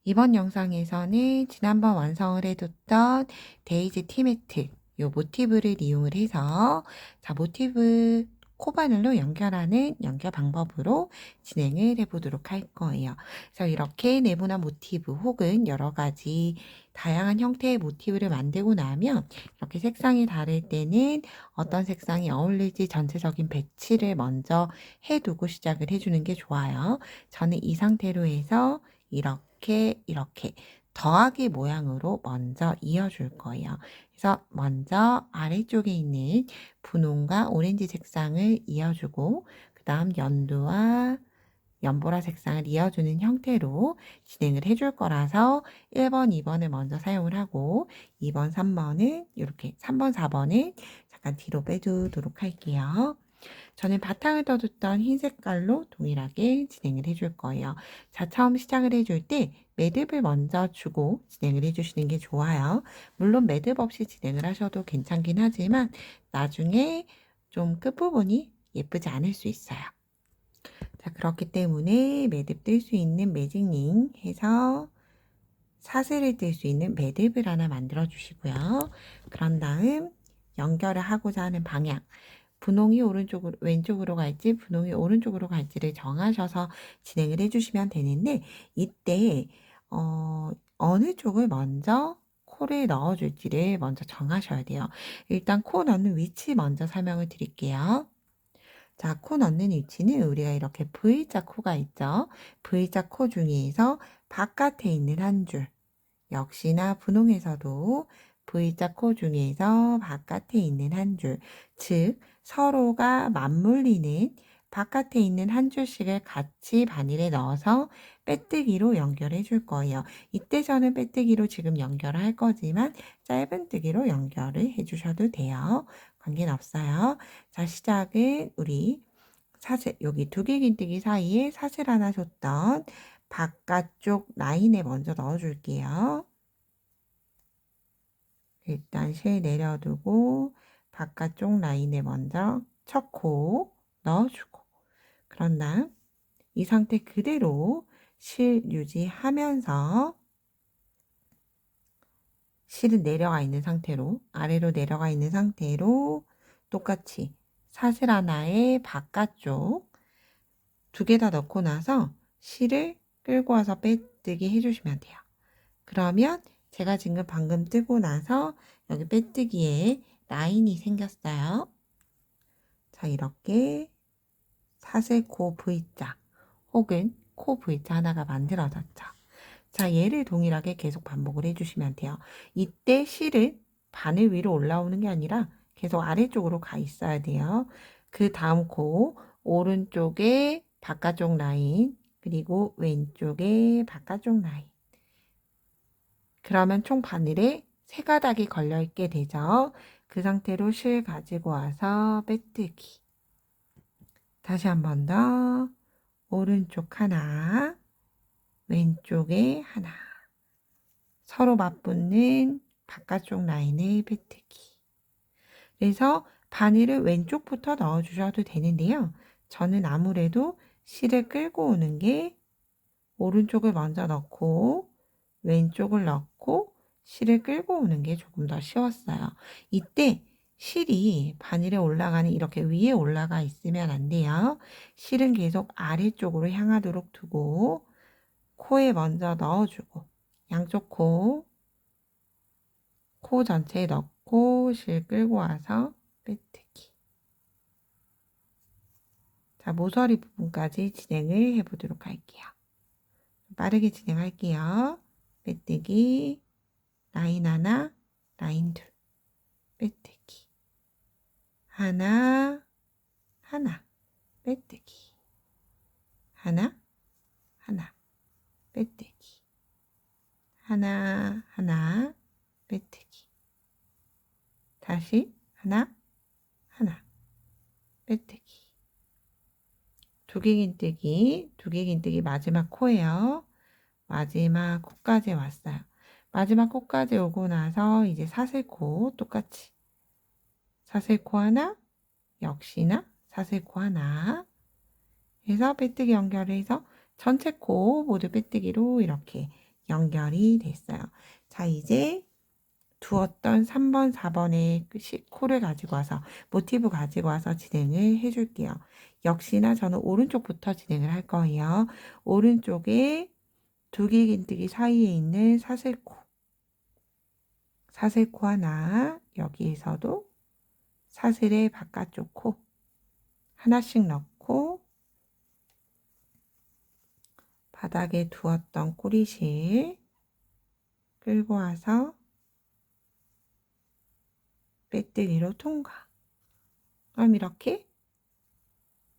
이번 영상에서는 지난번 완성을 해뒀던 데이지 티매트 요 모티브를 이용을 해서 모티브 코바늘로 연결하는 연결 방법으로 진행을 해보도록 할 거예요. 그래서 이렇게 네모난 모티브 혹은 여러 가지 다양한 형태의 모티브를 만들고 나면 이렇게 색상이 다를 때는 어떤 색상이 어울릴지 전체적인 배치를 먼저 해두고 시작을 해주는 게 좋아요. 저는 이 상태로 해서 이렇게 더하기 모양으로 먼저 이어줄 거예요. 그래서 먼저 아래쪽에 있는 분홍과 오렌지 색상을 이어주고 그 다음 연두와 연보라 색상을 이어주는 형태로 진행을 해줄 거라서 1번, 2번을 먼저 사용을 하고 2번, 3번은 이렇게 3번, 4번은 잠깐 뒤로 빼두도록 할게요. 저는 바탕을 떠줬던 흰 색깔로 동일하게 진행을 해줄 거예요. 자, 처음 시작을 해줄 때 매듭을 먼저 주고 진행을 해주시는 게 좋아요. 물론 매듭 없이 진행을 하셔도 괜찮긴 하지만 나중에 좀 끝부분이 예쁘지 않을 수 있어요. 자, 그렇기 때문에 매듭 뜰 수 있는 매직링 해서 사슬을 뜰 수 있는 매듭을 하나 만들어 주시고요. 그런 다음 연결을 하고자 하는 방향, 분홍이 오른쪽으로 왼쪽으로 갈지 분홍이 오른쪽으로 갈지를 정하셔서 진행을 해주시면 되는데 이때 어느 쪽을 먼저 코를 넣어줄지를 먼저 정하셔야 돼요. 일단 코 넣는 위치 먼저 설명을 드릴게요. 자, 코 넣는 위치는 우리가 이렇게 V자 코가 있죠. V자 코 중에서 바깥에 있는 한 줄, 역시나 분홍에서도 V자 코 중에서 바깥에 있는 한 줄, 즉 서로가 맞물리는 바깥에 있는 한 줄씩을 같이 바늘에 넣어서 빼뜨기로 연결해 줄 거예요. 이때 저는 빼뜨기로 지금 연결을 할 거지만 짧은뜨기로 연결을 해 주셔도 돼요. 관계는 없어요. 자, 시작은 우리 사슬, 여기 두개긴뜨기 사이에 사슬 하나 줬던 바깥쪽 라인에 먼저 넣어 줄게요. 일단 실 내려두고 바깥쪽 라인에 먼저 첫 코 넣어주고 그런 다음 이 상태 그대로 실 유지하면서 실은 내려가 있는 상태로 아래로 내려가 있는 상태로 똑같이 사슬 하나의 바깥쪽 두 개 다 넣고 나서 실을 끌고 와서 빼뜨기 해주시면 돼요. 그러면 제가 지금 방금 뜨고 나서 여기 빼뜨기에 라인이 생겼어요. 자, 이렇게 사슬 코 V자 혹은 코 V자 하나가 만들어졌죠. 자, 얘를 동일하게 계속 반복을 해주시면 돼요. 이때 실은 바늘 위로 올라오는 게 아니라 계속 아래쪽으로 가 있어야 돼요. 그 다음 코 오른쪽에 바깥쪽 라인 그리고 왼쪽에 바깥쪽 라인 그러면 총 바늘에 3가닥이 걸려 있게 되죠. 그 상태로 실 가지고 와서 빼뜨기. 다시 한 번 더. 오른쪽 하나, 왼쪽에 하나. 서로 맞붙는 바깥쪽 라인을 빼뜨기. 그래서 바늘을 왼쪽부터 넣어주셔도 되는데요. 저는 아무래도 실을 끌고 오는 게 오른쪽을 먼저 넣고 왼쪽을 넣고 실을 끌고 오는 게 조금 더 쉬웠어요. 이때 실이 바늘에 올라가는 이렇게 위에 올라가 있으면 안 돼요. 실은 계속 아래쪽으로 향하도록 두고 코에 먼저 넣어주고 양쪽 코 전체에 넣고 실 끌고 와서 빼뜨기. 자, 모서리 부분까지 진행을 해보도록 할게요. 빠르게 진행할게요. 빼뜨기, 라인 하나, 라인 둘, 빼뜨기. 하나, 하나, 빼뜨기. 하나, 하나, 빼뜨기. 하나, 하나, 빼뜨기. 다시 하나, 하나, 빼뜨기. 두개긴뜨기 마지막 코예요. 마지막 코까지 왔어요. 마지막 코까지 오고 나서 이제 사슬코 똑같이 사슬코 하나, 역시나 사슬코 하나 해서 빼뜨기 연결을 해서 전체 코 모두 빼뜨기로 이렇게 연결이 됐어요. 자, 이제 두었던 3번, 4번의 코를 가지고 와서 모티브 가지고 와서 진행을 해줄게요. 역시나 저는 오른쪽부터 진행을 할 거예요. 오른쪽에 두기긴뜨기 사이에 있는 사슬코 하나, 여기에서도 사슬의 바깥쪽 코 하나씩 넣고 바닥에 두었던 꼬리실 끌고 와서 빼뜨기로 통과. 그럼 이렇게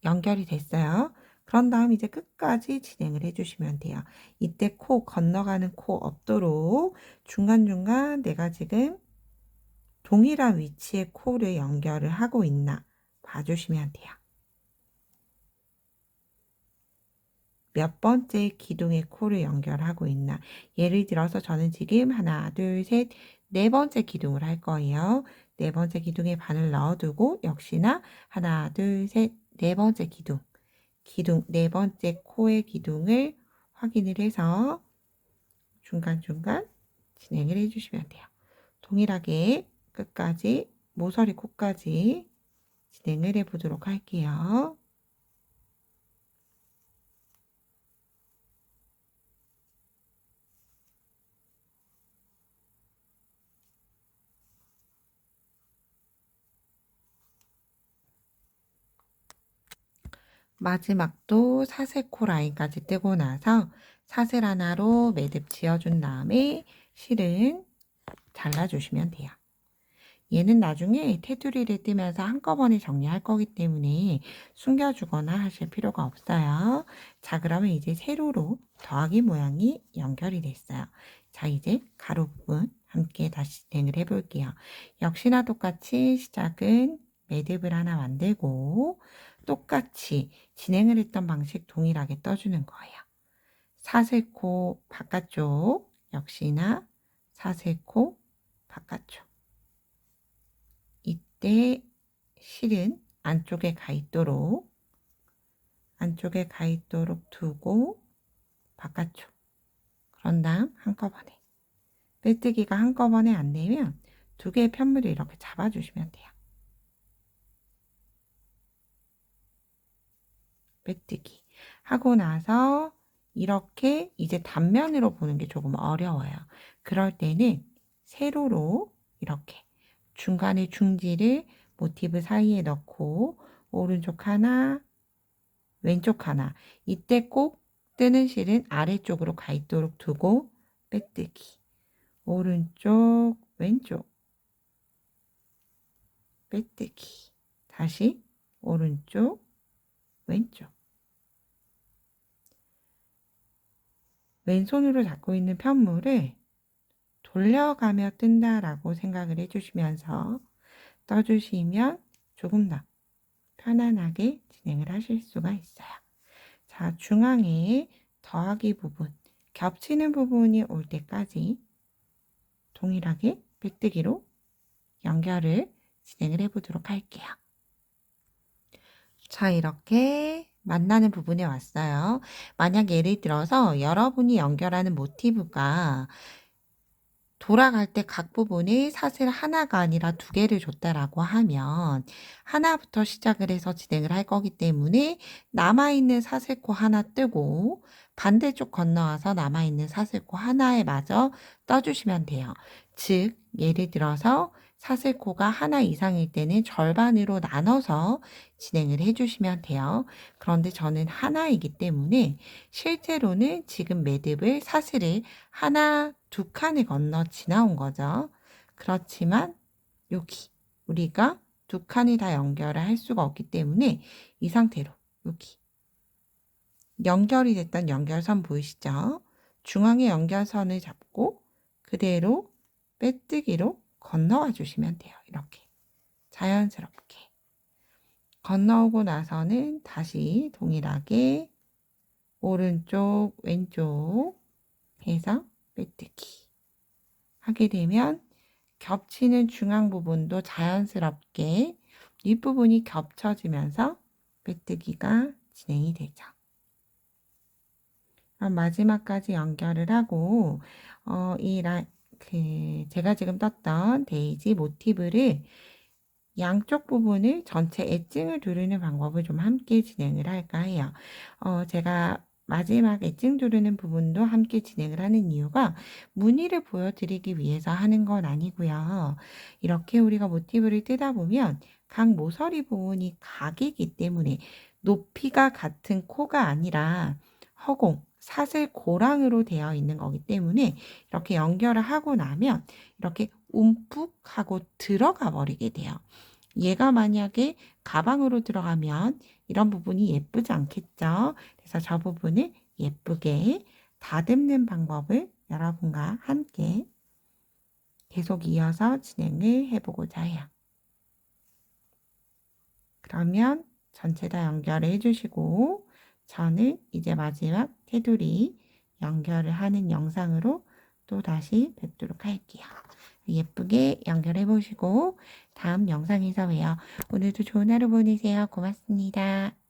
연결이 됐어요. 그런 다음 이제 끝까지 진행을 해주시면 돼요. 이때 코 건너가는 코 없도록 중간중간 내가 지금 동일한 위치의 코를 연결을 하고 있나 봐주시면 돼요. 몇 번째 기둥의 코를 연결하고 있나. 예를 들어서 저는 지금 하나, 둘, 셋, 네 번째 기둥을 할 거예요. 네 번째 기둥에 바늘 넣어두고 역시나 하나, 둘, 셋, 네 번째 기둥 네 번째 코의 기둥을 확인을 해서 중간중간 진행을 해주시면 돼요. 동일하게 끝까지 모서리 코까지 진행을 해보도록 할게요. 마지막도 사슬코 라인까지 뜨고 나서 사슬 하나로 매듭 지어준 다음에 실은 잘라주시면 돼요. 얘는 나중에 테두리를 뜨면서 한꺼번에 정리할 거기 때문에 숨겨주거나 하실 필요가 없어요. 자, 그러면 이제 세로로 더하기 모양이 연결이 됐어요. 자, 이제 가로 부분 함께 다시 진행을 해볼게요. 역시나 똑같이 시작은 매듭을 하나 만들고 똑같이 진행을 했던 방식 동일하게 떠주는 거예요. 사슬코 바깥쪽 역시나 사슬코 바깥쪽. 이때 실은 안쪽에 가 있도록 두고 바깥쪽. 그런 다음 한꺼번에 빼뜨기가 한꺼번에 안 되면 두 개의 편물을 이렇게 잡아주시면 돼요. 빼뜨기 하고 나서 이렇게 이제 단면으로 보는 게 조금 어려워요. 그럴 때는 세로로 이렇게 중간에 중지를 모티브 사이에 넣고 오른쪽 하나, 왼쪽 하나. 이때 꼭 뜨는 실은 아래쪽으로 가 있도록 두고 빼뜨기. 오른쪽, 왼쪽. 빼뜨기. 다시 오른쪽, 왼쪽. 왼손으로 잡고 있는 편물을 돌려가며 뜬다라고 생각을 해주시면서 떠주시면 조금 더 편안하게 진행을 하실 수가 있어요. 자, 중앙에 더하기 부분, 겹치는 부분이 올 때까지 동일하게 빼뜨기로 연결을 진행을 해보도록 할게요. 자, 이렇게 만나는 부분에 왔어요. 만약 예를 들어서 여러분이 연결하는 모티브가 돌아갈 때 각 부분에 사슬 하나가 아니라 두 개를 줬다라고 하면 하나부터 시작을 해서 진행을 할 거기 때문에 남아있는 사슬코 하나 뜨고 반대쪽 건너와서 남아있는 사슬코 하나에 마저 떠주시면 돼요. 즉 예를 들어서 사슬코가 하나 이상일 때는 절반으로 나눠서 진행을 해주시면 돼요. 그런데 저는 하나이기 때문에 실제로는 지금 매듭을 사슬을 하나, 두 칸을 건너 지나온 거죠. 그렇지만 여기 우리가 두 칸이 다 연결을 할 수가 없기 때문에 이 상태로 여기 연결이 됐던 연결선 보이시죠? 중앙의 연결선을 잡고 그대로 빼뜨기로 건너와 주시면 돼요. 이렇게 자연스럽게 건너오고 나서는 다시 동일하게 오른쪽 왼쪽 해서 빼뜨기 하게 되면 겹치는 중앙 부분도 자연스럽게 윗부분이 겹쳐지면서 빼뜨기가 진행이 되죠. 그럼 마지막까지 연결을 하고 제가 지금 떴던 데이지 모티브를 양쪽 부분을 전체 엣징을 두르는 방법을 좀 함께 진행을 할까 해요. 제가 마지막 엣징 두르는 부분도 함께 진행을 하는 이유가 무늬를 보여드리기 위해서 하는 건 아니고요. 이렇게 우리가 모티브를 뜨다 보면 각 모서리 부분이 각이기 때문에 높이가 같은 코가 아니라 허공, 사슬 고랑으로 되어 있는 거기 때문에 이렇게 연결을 하고 나면 이렇게 움푹 하고 들어가 버리게 돼요. 얘가 만약에 가방으로 들어가면 이런 부분이 예쁘지 않겠죠? 그래서 저 부분을 예쁘게 다듬는 방법을 여러분과 함께 계속 이어서 진행을 해보고자 해요. 그러면 전체 다 연결을 해주시고 저는 이제 마지막 테두리 연결을 하는 영상으로 또 다시 뵙도록 할게요. 예쁘게 연결해 보시고 다음 영상에서 봬요. 오늘도 좋은 하루 보내세요. 고맙습니다.